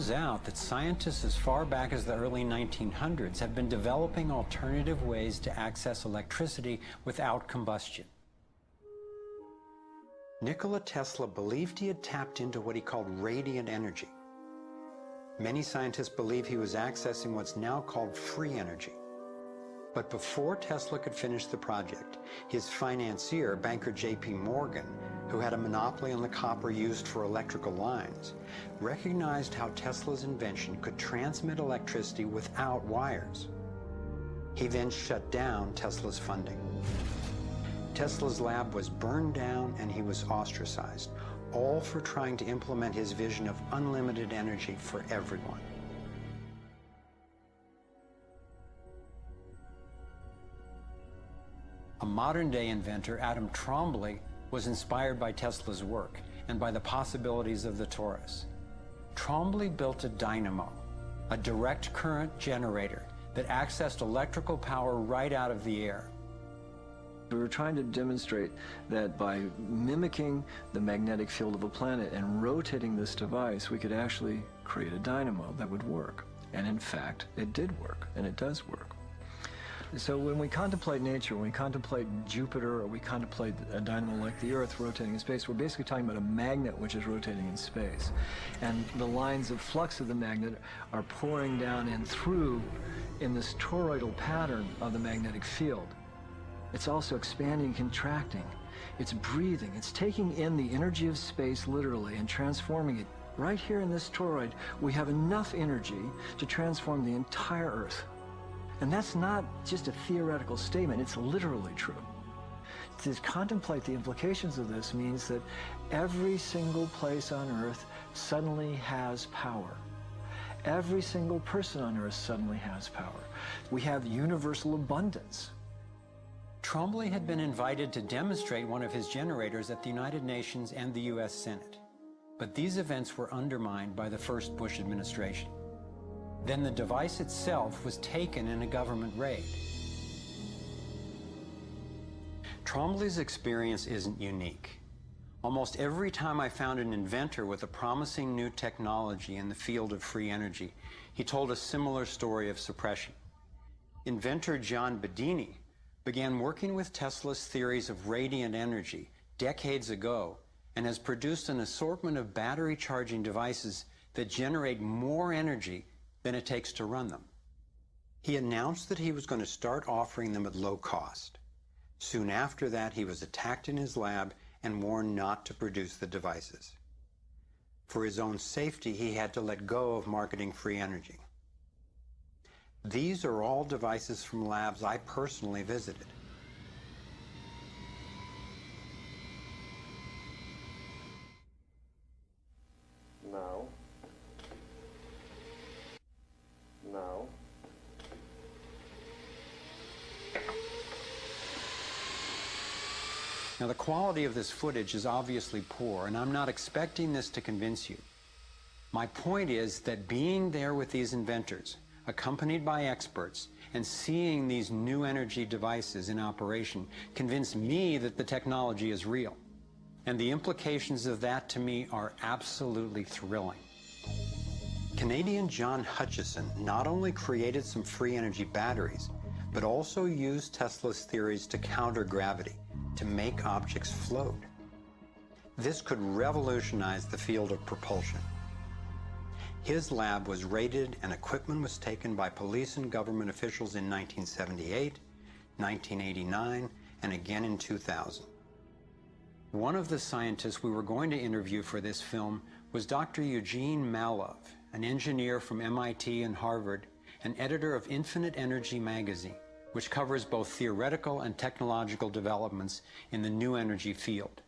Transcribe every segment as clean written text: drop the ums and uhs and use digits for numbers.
turns out that scientists as far back as the early 1900s have been developing alternative ways to access electricity without combustion. Nikola Tesla believed he had tapped into what he called radiant energy. Many scientists believe he was accessing what's now called free energy. But before Tesla could finish the project, his financier, banker J.P. Morgan, who had a monopoly on the copper used for electrical lines, recognized how Tesla's invention could transmit electricity without wires. He then shut down Tesla's funding. Tesla's lab was burned down and he was ostracized, all for trying to implement his vision of unlimited energy for everyone. A modern-day inventor, Adam Trombly, was inspired by Tesla's work and by the possibilities of the torus. Trombly built a dynamo, a direct current generator that accessed electrical power right out of the air. We were trying to demonstrate that by mimicking the magnetic field of a planet and rotating this device, we could actually create a dynamo that would work. And in fact, it did work, and it does work. So when we contemplate nature, when we contemplate Jupiter, or we contemplate a dynamo like the Earth rotating in space, we're basically talking about a magnet which is rotating in space. And the lines of flux of the magnet are pouring down and through in this toroidal pattern of the magnetic field. It's also expanding, contracting. It's breathing. It's taking in the energy of space literally and transforming it. Right here in this toroid, we have enough energy to transform the entire Earth. And that's not just a theoretical statement, it's literally true. To contemplate the implications of this means that every single place on Earth suddenly has power. Every single person on Earth suddenly has power. We have universal abundance. Trombly had been invited to demonstrate one of his generators at the United Nations and the U.S. Senate. But these events were undermined by the first Bush administration. Then the device itself was taken in a government raid. Trombly's experience isn't unique. Almost every time I found an inventor with a promising new technology in the field of free energy, he told a similar story of suppression. Inventor John Bedini began working with Tesla's theories of radiant energy decades ago and has produced an assortment of battery charging devices that generate more energy than it takes to run them. He announced that he was going to start offering them at low cost. Soon after that, he was attacked in his lab and warned not to produce the devices. For his own safety, he had to let go of marketing free energy. These are all devices from labs I personally visited. Now. Now, the quality of this footage is obviously poor, and I'm not expecting this to convince you. My point is that being there with these inventors, accompanied by experts, and seeing these new energy devices in operation convinced me that the technology is real. And the implications of that to me are absolutely thrilling. Canadian John Hutchison not only created some free energy batteries, but also used Tesla's theories to counter gravity, to make objects float. This could revolutionize the field of propulsion. His lab was raided and equipment was taken by police and government officials in 1978, 1989, and again in 2000. One of the scientists we were going to interview for this film was Dr. Eugene Malov, an engineer from MIT and Harvard, and editor of Infinite Energy magazine, which covers both theoretical and technological developments in the new energy field.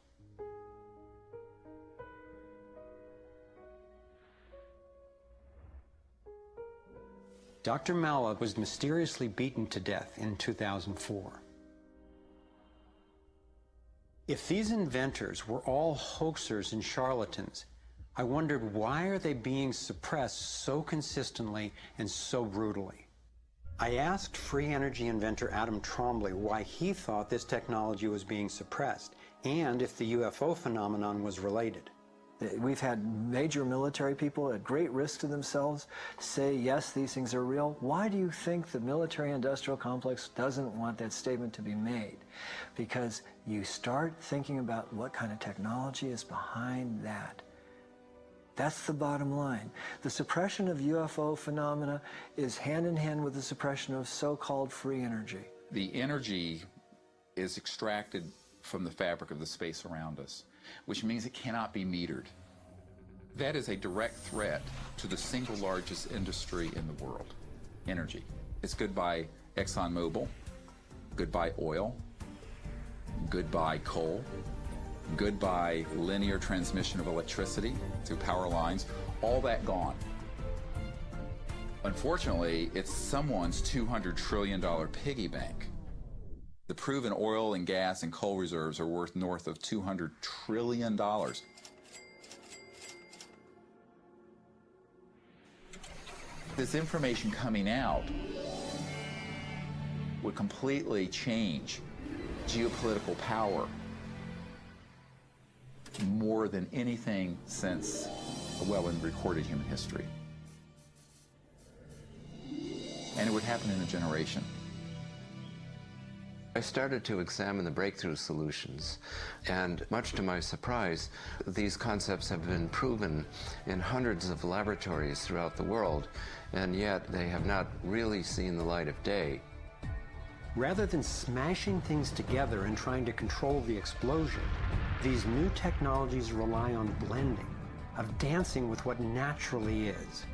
Dr. Malov was mysteriously beaten to death in 2004. If these inventors were all hoaxers and charlatans, I wondered, why are they being suppressed so consistently and so brutally? I asked free energy inventor Adam Trombly why he thought this technology was being suppressed, and if the UFO phenomenon was related. We've had major military people at great risk to themselves say, yes, these things are real. Why do you think the military-industrial complex doesn't want that statement to be made? Because you start thinking about what kind of technology is behind that. That's the bottom line. The suppression of UFO phenomena is hand in hand with the suppression of so-called free energy. The energy is extracted from the fabric of the space around us, which means it cannot be metered. That is a direct threat to the single largest industry in the world, energy. It's goodbye ExxonMobil, goodbye oil, goodbye coal, goodbye linear transmission of electricity through power lines, all that gone. Unfortunately, it's someone's $200 trillion piggy bank. The proven oil and gas and coal reserves are worth north of $200 trillion. This information coming out would completely change geopolitical power more than anything since, well, in recorded human history. And it would happen in a generation. I started to examine the breakthrough solutions, and much to my surprise, these concepts have been proven in hundreds of laboratories throughout the world, and yet they have not really seen the light of day. Rather than smashing things together and trying to control the explosion, these new technologies rely on blending, of dancing with what naturally is.